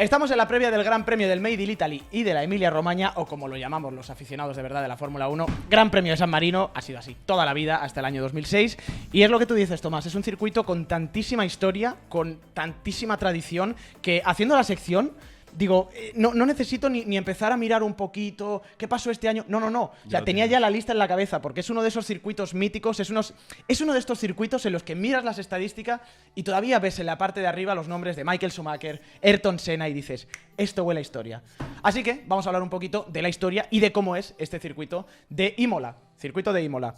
Estamos en la previa del Gran Premio del Made in Italy y de la Emilia-Romagna, o como lo llamamos los aficionados de verdad de la Fórmula 1, Gran Premio de San Marino. Ha sido así toda la vida, hasta el año 2006. Y es lo que tú dices, Tomás, es un circuito con tantísima historia, con tantísima tradición, que haciendo la sección... Digo, no necesito ni empezar a mirar un poquito qué pasó este año. No. O sea, tenía ya la lista en la cabeza, porque es uno de esos circuitos míticos, es uno de estos circuitos en los que miras las estadísticas y todavía ves en la parte de arriba los nombres de Michael Schumacher, Ayrton Senna y dices, esto huele a historia. Así que vamos a hablar un poquito de la historia y de cómo es este circuito de Imola. Circuito de Imola.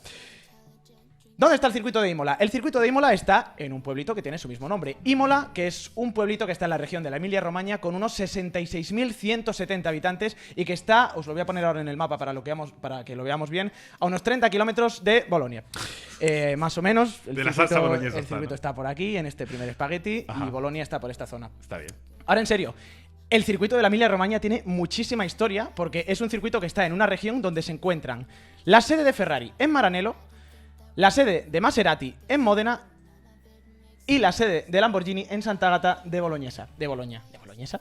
¿Dónde está el circuito de Imola? El circuito de Imola está en un pueblito que tiene su mismo nombre. Imola, que es un pueblito que está en la región de la Emilia-Romagna con unos 66.170 habitantes y que está, os lo voy a poner ahora en el mapa para que lo veamos bien, a unos 30 kilómetros de Bolonia. Más o menos. El circuito está por aquí, en este primer espagueti, y Bolonia está por esta zona. Está bien. Ahora, en serio. El circuito de la Emilia-Romagna tiene muchísima historia porque es un circuito que está en una región donde se encuentran la sede de Ferrari en Maranello, la sede de Maserati en Módena y la sede de Lamborghini en Sant'Agata de Bolognesa. ¿De Bolognesa?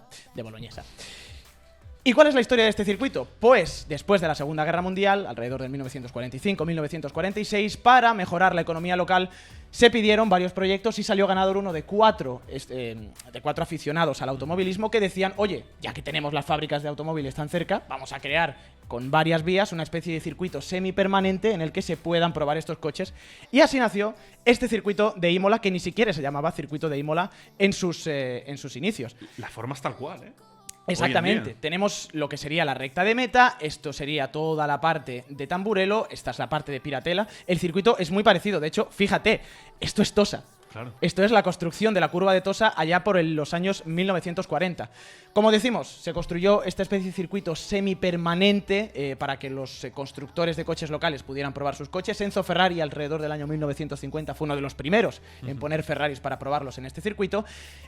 ¿Y cuál es la historia de este circuito? Pues después de la Segunda Guerra Mundial, alrededor del 1945-1946, para mejorar la economía local, se pidieron varios proyectos y salió ganador uno de cuatro aficionados al automovilismo que decían, oye, ya que tenemos las fábricas de automóviles tan cerca, vamos a crear con varias vías una especie de circuito semipermanente en el que se puedan probar estos coches. Y así nació este circuito de Imola, que ni siquiera se llamaba circuito de Imola en sus inicios. La forma es tal cual, ¿eh? Exactamente, tenemos lo que sería la recta de meta, esto sería toda la parte de Tamburello, esta es la parte de Piratella. El circuito es muy parecido, de hecho, fíjate, esto es Tosa. Claro. Esto es la construcción de la curva de Tosa allá por los años 1940. Como decimos, se construyó esta especie de circuito semipermanente para que los constructores de coches locales pudieran probar sus coches. Enzo Ferrari, alrededor del año 1950, fue uno de los primeros en poner Ferraris para probarlos en este circuito.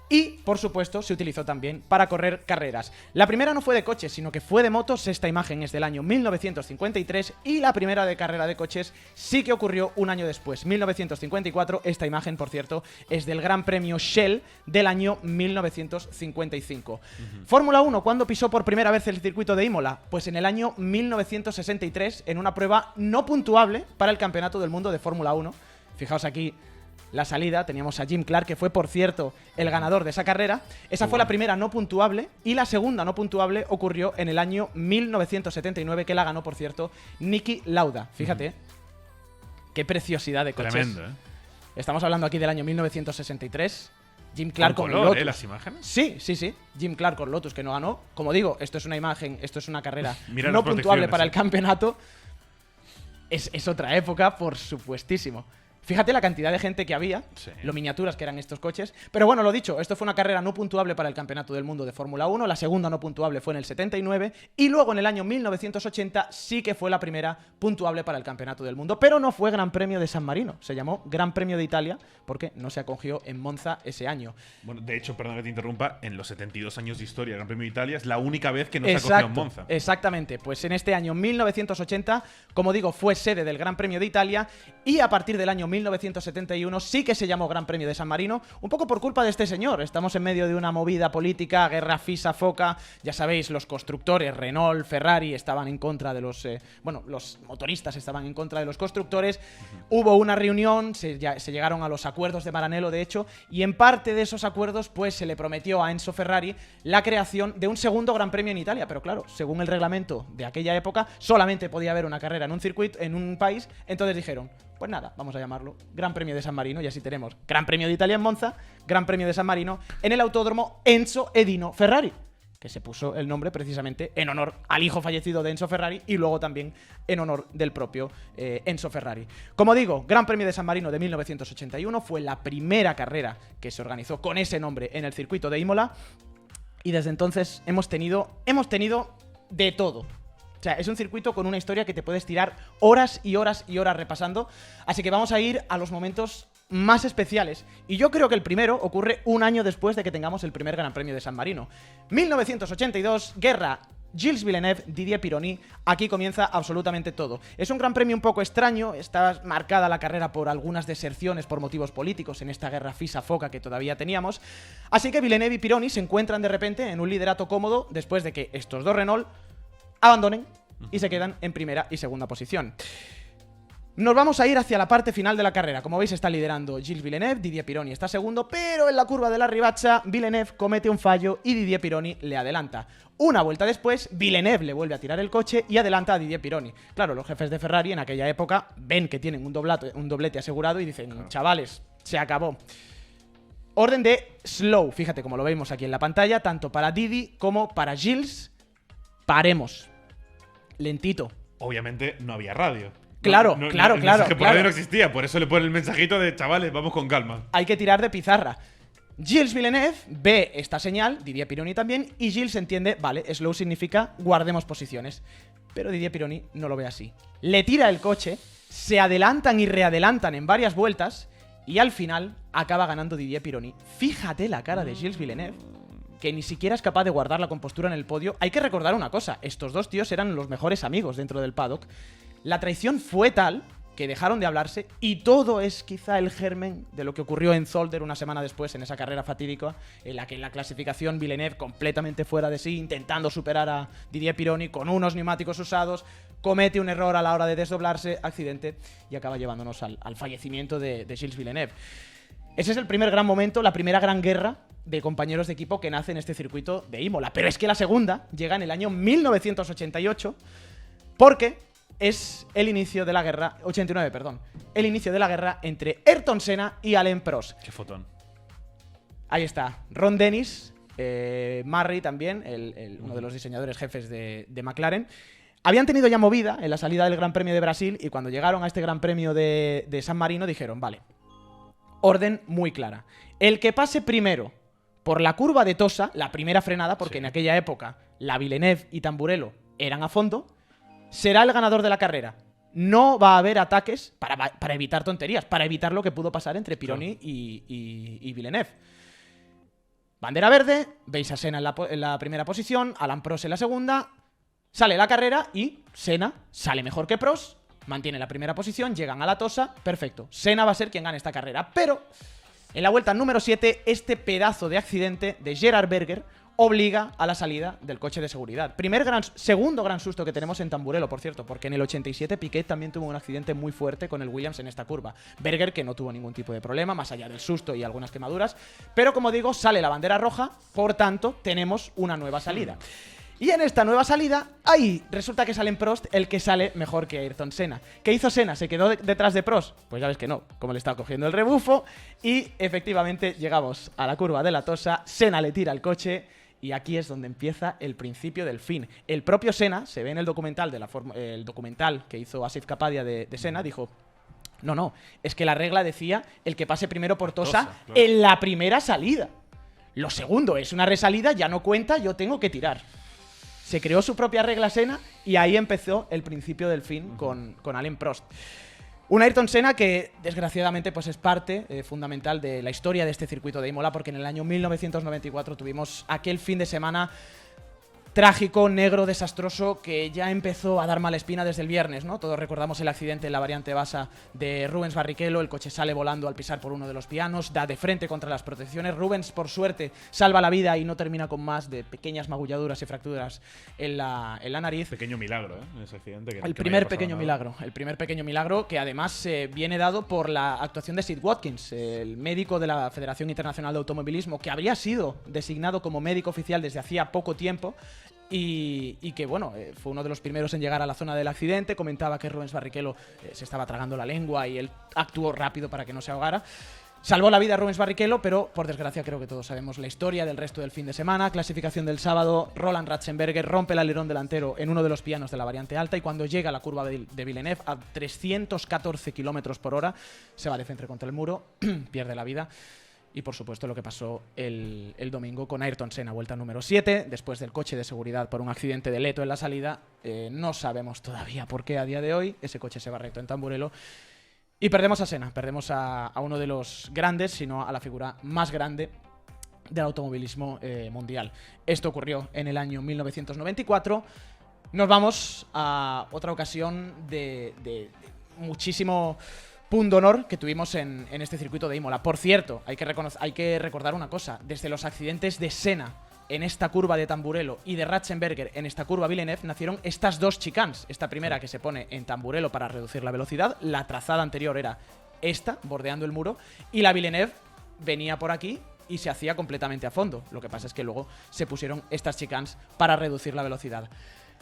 Y, por supuesto, se utilizó también para correr carreras. La primera no fue de coches, sino que fue de motos. Esta imagen es del año 1953 y la primera de carrera de coches sí que ocurrió un año después, 1954. Esta imagen, por cierto, es del Gran Premio Shell del año 1955. Fórmula 1, ¿cuándo pisó por primera vez el circuito de Imola? Pues en el año 1963, en una prueba no puntuable para el Campeonato del Mundo de Fórmula 1. Fijaos aquí la salida, teníamos a Jim Clark, que fue, por cierto, el ganador de esa carrera. Esa fue la primera no puntuable, y la segunda no puntuable ocurrió en el año 1979, que la ganó, por cierto, Niki Lauda. Fíjate, qué preciosidad de coches. Tremendo, ¿eh? Estamos hablando aquí del año 1963. Jim Clark con color, Lotus. ¿Las imágenes? Sí. Jim Clark con Lotus, que no ganó. Como digo, esto es una imagen, esto es una carrera Mira no las puntuable para el protecciones, campeonato. Es otra época, por supuestísimo. Fíjate la cantidad de gente que había, lo miniaturas que eran estos coches. Pero bueno, lo dicho, esto fue una carrera no puntuable para el Campeonato del Mundo de Fórmula 1. La segunda no puntuable fue en el 79. Y luego en el año 1980 sí que fue la primera puntuable para el Campeonato del Mundo. Pero no fue Gran Premio de San Marino. Se llamó Gran Premio de Italia porque no se acogió en Monza ese año. Bueno, de hecho, perdón que te interrumpa, en los 72 años de historia del Gran Premio de Italia es la única vez que no se acogió en Monza. Exactamente. Pues en este año 1980, como digo, fue sede del Gran Premio de Italia. Y a partir del año 1971 sí que se llamó Gran Premio de San Marino, un poco por culpa de este señor. Estamos en medio de una movida política, guerra FISA-FOCA, ya sabéis, los constructores, Renault, Ferrari, estaban en contra de los motoristas estaban en contra de los constructores. Hubo una reunión, se llegaron a los acuerdos de Maranello, de hecho, y en parte de esos acuerdos pues se le prometió a Enzo Ferrari la creación de un segundo Gran Premio en Italia, pero claro, según el reglamento de aquella época, solamente podía haber una carrera en un circuito, en un país. Entonces dijeron, pues nada, vamos a llamarlo Gran Premio de San Marino, y así tenemos Gran Premio de Italia en Monza, Gran Premio de San Marino en el Autódromo Enzo Edino Ferrari, que se puso el nombre precisamente en honor al hijo fallecido de Enzo Ferrari y luego también en honor del propio Enzo Ferrari. Como digo, Gran Premio de San Marino de 1981 fue la primera carrera que se organizó con ese nombre en el circuito de Imola, y desde entonces hemos tenido de todo. O sea, es un circuito con una historia que te puedes tirar horas y horas y horas repasando. Así que vamos a ir a los momentos más especiales. Y yo creo que el primero ocurre un año después de que tengamos el primer Gran Premio de San Marino. 1982, guerra Gilles Villeneuve, Didier Pironi. Aquí comienza absolutamente todo. Es un gran premio un poco extraño, está marcada la carrera por algunas deserciones por motivos políticos en esta guerra FISA-FOCA que todavía teníamos, así que Villeneuve y Pironi se encuentran de repente en un liderato cómodo después de que estos dos Renault abandonen y se quedan en primera y segunda posición. Nos vamos a ir hacia la parte final de la carrera. Como veis, está liderando Gilles Villeneuve, Didier Pironi está segundo, pero en la curva de la Ribazza, Villeneuve comete un fallo y Didier Pironi le adelanta. Una vuelta después, Villeneuve le vuelve a tirar el coche y adelanta a Didier Pironi. Claro, los jefes de Ferrari en aquella época ven que tienen un doblete asegurado y dicen, chavales, se acabó. Orden de slow, fíjate como lo vemos aquí en la pantalla, tanto para Didi como para Gilles. Paremos. Lentito. Obviamente no había radio. Claro. El mensaje por radio no existía, por eso le pone el mensajito de chavales, vamos con calma. Hay que tirar de pizarra. Gilles Villeneuve ve esta señal, Didier Pironi también, y Gilles entiende, vale, slow significa guardemos posiciones. Pero Didier Pironi no lo ve así. Le tira el coche, se adelantan y readelantan en varias vueltas, y al final acaba ganando Didier Pironi. Fíjate la cara de Gilles Villeneuve, que ni siquiera es capaz de guardar la compostura en el podio. Hay que recordar una cosa, estos dos tíos eran los mejores amigos dentro del paddock. La traición fue tal que dejaron de hablarse y todo es quizá el germen de lo que ocurrió en Zolder una semana después en esa carrera fatídica en la que en la clasificación Villeneuve completamente fuera de sí, intentando superar a Didier Pironi con unos neumáticos usados, comete un error a la hora de desdoblarse, accidente y acaba llevándonos al fallecimiento de Gilles Villeneuve. Ese es el primer gran momento, la primera gran guerra de compañeros de equipo que nace en este circuito de Imola. Pero es que la segunda llega en el año 1988 porque es el inicio de la guerra, 89, perdón, el inicio de la guerra entre Ayrton Senna y Alain Prost. Qué fotón. Ahí está, Ron Dennis, Murray también, uno de los diseñadores jefes de McLaren. Habían tenido ya movida en la salida del Gran Premio de Brasil y cuando llegaron a este Gran Premio de San Marino dijeron, vale, orden muy clara. El que pase primero por la curva de Tosa, la primera frenada, porque en aquella época la Villeneuve y Tamburello eran a fondo, será el ganador de la carrera. No va a haber ataques para evitar tonterías, para evitar lo que pudo pasar entre Pironi y Villeneuve. Bandera verde, veis a Senna en la primera posición, Alain Prost en la segunda, sale la carrera y Senna sale mejor que Prost, mantiene la primera posición, llegan a la Tosa, perfecto. Senna va a ser quien gane esta carrera, pero en la vuelta número 7, este pedazo de accidente de Gerhard Berger obliga a la salida del coche de seguridad. Segundo gran susto que tenemos en Tamburello, por cierto, porque en el 87 Piquet también tuvo un accidente muy fuerte con el Williams en esta curva. Berger, que no tuvo ningún tipo de problema, más allá del susto y algunas quemaduras, pero como digo, sale la bandera roja, por tanto, tenemos una nueva salida. Y en esta nueva salida, ahí resulta que sale en Prost el que sale mejor que Ayrton Senna. ¿Qué hizo Senna? ¿Se quedó detrás de Prost? Pues ya ves que no, como le estaba cogiendo el rebufo. Y efectivamente llegamos a la curva de la Tosa, Senna le tira el coche y aquí es donde empieza el principio del fin. El propio Senna, se ve en el documental, el documental que hizo Asif Kapadia de Senna, dijo, no, es que la regla decía el que pase primero por Tosa claro, en la primera salida. Lo segundo es una resalida, ya no cuenta, yo tengo que tirar. Se creó su propia regla Senna y ahí empezó el principio del fin con Alain Prost. Un Ayrton Senna que, desgraciadamente, pues es parte fundamental de la historia de este circuito de Imola, porque en el año 1994 tuvimos aquel fin de semana trágico, negro, desastroso, que ya empezó a dar mala espina desde el viernes, ¿no? Todos recordamos el accidente en la variante Bassa de Rubens Barrichello, el coche sale volando al pisar por uno de los pianos, da de frente contra las protecciones, Rubens, por suerte, salva la vida y no termina con más de pequeñas magulladuras y fracturas en la nariz. Pequeño milagro, ese accidente. El primer pequeño milagro que además viene dado por la actuación de Sid Watkins, el médico de la Federación Internacional de Automovilismo, que habría sido designado como médico oficial desde hacía poco tiempo, y que, bueno, fue uno de los primeros en llegar a la zona del accidente. Comentaba que Rubens Barrichello se estaba tragando la lengua y él actuó rápido para que no se ahogara. Salvó la vida a Rubens Barrichello, pero por desgracia creo que todos sabemos la historia del resto del fin de semana. Clasificación del sábado, Roland Ratzenberger rompe el alerón delantero en uno de los pianos de la variante alta y cuando llega a la curva de Villeneuve a 314 km por hora se va de frente contra el muro, pierde la vida. Y por supuesto lo que pasó el domingo con Ayrton Senna, vuelta número 7, después del coche de seguridad por un accidente de Leto en la salida. No sabemos todavía por qué a día de hoy ese coche se va recto en Tamburello. Y perdemos a Senna, perdemos a uno de los grandes, sino a la figura más grande del automovilismo mundial. Esto ocurrió en el año 1994. Nos vamos a otra ocasión de muchísimo punto honor que tuvimos en este circuito de Imola. Por cierto, hay que recordar una cosa. Desde los accidentes de Senna en esta curva de Tamburello y de Ratzenberger en esta curva Villeneuve nacieron estas dos chicanes. Esta primera que se pone en Tamburello para reducir la velocidad. La trazada anterior era esta, bordeando el muro. Y la Villeneuve venía por aquí y se hacía completamente a fondo. Lo que pasa es que luego se pusieron estas chicanes para reducir la velocidad.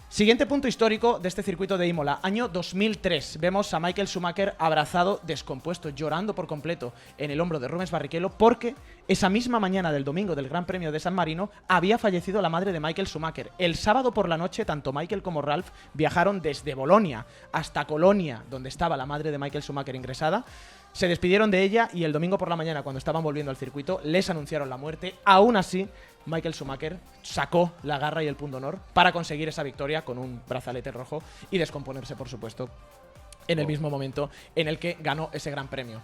Siguiente punto histórico de este circuito de Imola, año 2003. Vemos a Michael Schumacher abrazado, descompuesto, llorando por completo en el hombro de Rubens Barrichello porque esa misma mañana del domingo del Gran Premio de San Marino había fallecido la madre de Michael Schumacher. El sábado por la noche, tanto Michael como Ralf viajaron desde Bolonia hasta Colonia, donde estaba la madre de Michael Schumacher ingresada. Se despidieron de ella y el domingo por la mañana, cuando estaban volviendo al circuito, les anunciaron la muerte. Aún así, Michael Schumacher sacó la garra y el punto honor para conseguir esa victoria con un brazalete rojo y descomponerse, por supuesto, en el mismo momento en el que ganó ese gran premio.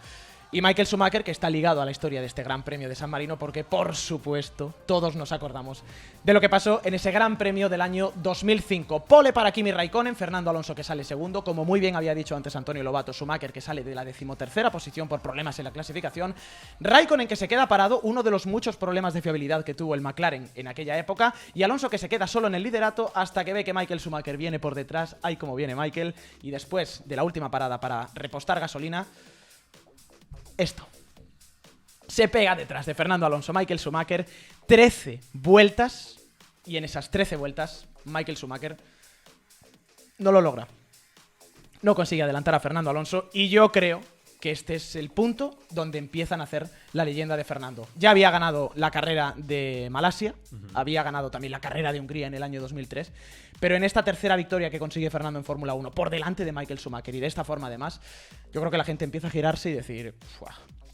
Y Michael Schumacher, que está ligado a la historia de este Gran Premio de San Marino, porque, por supuesto, todos nos acordamos de lo que pasó en ese Gran Premio del año 2005. Pole para Kimi Raikkonen, Fernando Alonso que sale segundo, como muy bien había dicho antes Antonio Lobato, Schumacher que sale de la 13ª posición por problemas en la clasificación, Raikkonen que se queda parado, uno de los muchos problemas de fiabilidad que tuvo el McLaren en aquella época, y Alonso que se queda solo en el liderato hasta que ve que Michael Schumacher viene por detrás, ahí como viene Michael, y después de la última parada para repostar gasolina, esto. Se pega detrás de Fernando Alonso, Michael Schumacher, 13 vueltas, y en esas 13 vueltas, Michael Schumacher no lo logra. No consigue adelantar a Fernando Alonso, y yo creo que este es el punto donde empiezan a hacer la leyenda de Fernando. Ya había ganado la carrera de Malasia, había ganado también la carrera de Hungría en el año 2003, pero en esta tercera victoria que consigue Fernando en Fórmula 1, por delante de Michael Schumacher, y de esta forma además, yo creo que la gente empieza a girarse y decir,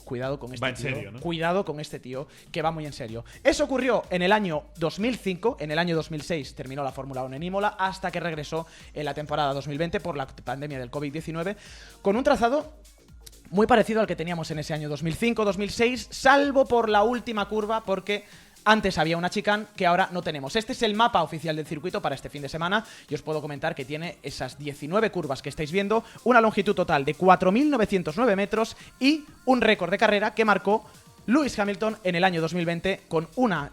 cuidado con este tío, serio, ¿no? Cuidado con este tío, que va muy en serio. Eso ocurrió en el año 2005, en el año 2006 terminó la Fórmula 1 en Imola, hasta que regresó en la temporada 2020 por la pandemia del COVID-19, con un trazado muy parecido al que teníamos en ese año 2005-2006, salvo por la última curva, porque antes había una chicane que ahora no tenemos. Este es el mapa oficial del circuito para este fin de semana y os puedo comentar que tiene esas 19 curvas que estáis viendo, una longitud total de 4.909 metros y un récord de carrera que marcó Lewis Hamilton en el año 2020 con una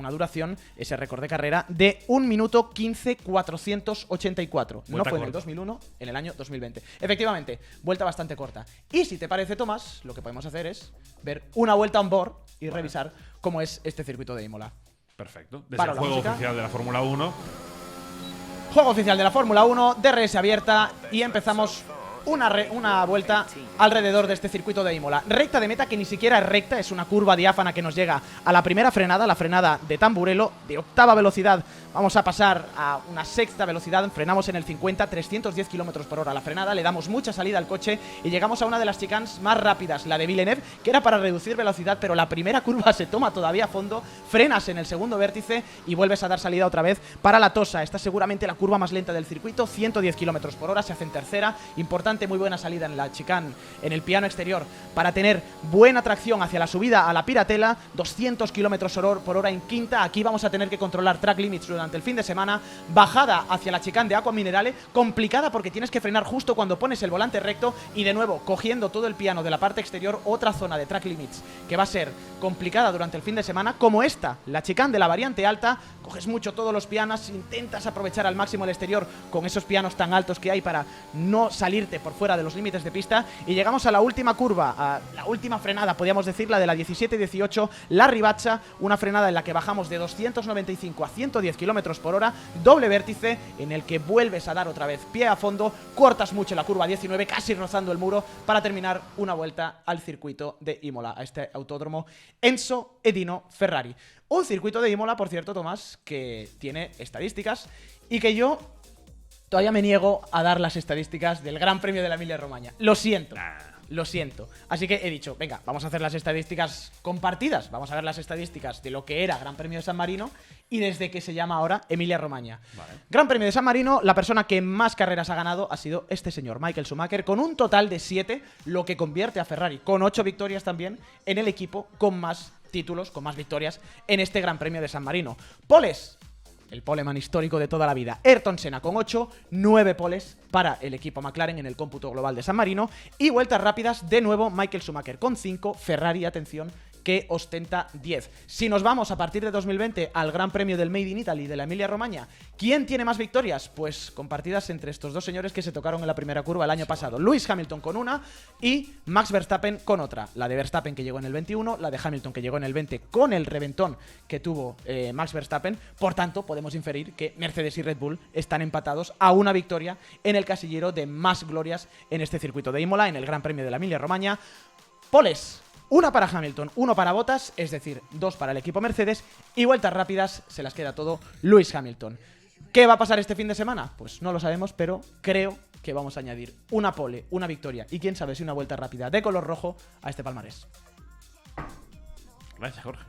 duración, ese récord de carrera, de 1 minuto 15.484. No fue en el 2001, en el año 2020. Efectivamente, vuelta bastante corta. Y si te parece, Tomás, lo que podemos hacer es ver una vuelta on board y revisar cómo es este circuito de Imola. Perfecto. Desde Paro el la juego música. oficial de la Fórmula 1. Juego oficial de la Fórmula 1, DRS abierta y empezamos una vuelta alrededor de este circuito de Imola. Recta de meta que ni siquiera es recta, es una curva diáfana que nos llega a la primera frenada, la frenada de Tamburello, de octava velocidad. Vamos a pasar a una sexta velocidad, frenamos en el 50, 310 km por hora la frenada, le damos mucha salida al coche y llegamos a una de las chicanes más rápidas, la de Villeneuve, que era para reducir velocidad, pero la primera curva se toma todavía a fondo, frenas en el segundo vértice y vuelves a dar salida otra vez para la Tosa. Esta es seguramente la curva más lenta del circuito, 110 km por hora, se hace en tercera, importante, muy buena salida en la chicane, en el piano exterior, para tener buena tracción hacia la subida a la Piratela, 200 km por hora en quinta. Aquí vamos a tener que controlar track limits durante el fin de semana, bajada hacia la chicane de Aqua Minerale, complicada porque tienes que frenar justo cuando pones el volante recto y de nuevo, cogiendo todo el piano de la parte exterior, otra zona de track limits que va a ser complicada durante el fin de semana, como esta, la chicane de la variante alta, coges mucho todos los pianos, intentas aprovechar al máximo el exterior con esos pianos tan altos que hay para no salirte por fuera de los límites de pista y llegamos a la última curva, a la última frenada, podríamos decir, la de la 17-18, la Ribaccia, una frenada en la que bajamos de 295 a 110 km por hora, doble vértice en el que vuelves a dar otra vez pie a fondo, cortas mucho la curva 19, casi rozando el muro, para terminar una vuelta al circuito de Imola, a este autódromo Enzo Edino Ferrari. Un circuito de Imola, por cierto, Tomás, que tiene estadísticas y que yo todavía me niego a dar las estadísticas del Gran Premio de la Emilia-Romagna. Lo siento. Lo siento. Así que he dicho, venga, vamos a hacer las estadísticas compartidas. Vamos a ver las estadísticas de lo que era Gran Premio de San Marino y desde que se llama ahora Emilia-Romagna. Vale. Gran Premio de San Marino, la persona que más carreras ha ganado ha sido este señor, Michael Schumacher, con un total de 7, lo que convierte a Ferrari, con 8 victorias también, en el equipo con más títulos, con más victorias en este Gran Premio de San Marino. Poles. El poleman histórico de toda la vida. Ayrton Senna con 8, 9 poles para el equipo McLaren en el cómputo global de San Marino. Y vueltas rápidas, de nuevo, Michael Schumacher con 5, Ferrari, atención, que ostenta 10. Si nos vamos a partir de 2020 al Gran Premio del Made in Italy de la Emilia-Romagna, ¿quién tiene más victorias? Pues compartidas entre estos dos señores que se tocaron en la primera curva el año pasado. Lewis Hamilton con una y Max Verstappen con otra. La de Verstappen que llegó en el 21, la de Hamilton que llegó en el 20 con el reventón que tuvo Max Verstappen. Por tanto, podemos inferir que Mercedes y Red Bull están empatados a una victoria en el casillero de más glorias en este circuito de Imola, en el Gran Premio de la Emilia-Romagna. Poles. Una para Hamilton, uno para Bottas, es decir, 2 para el equipo Mercedes, y vueltas rápidas se las queda todo Lewis Hamilton. ¿Qué va a pasar este fin de semana? Pues no lo sabemos, pero creo que vamos a añadir una pole, una victoria y quién sabe si una vuelta rápida de color rojo a este palmarés. Gracias, Jorge.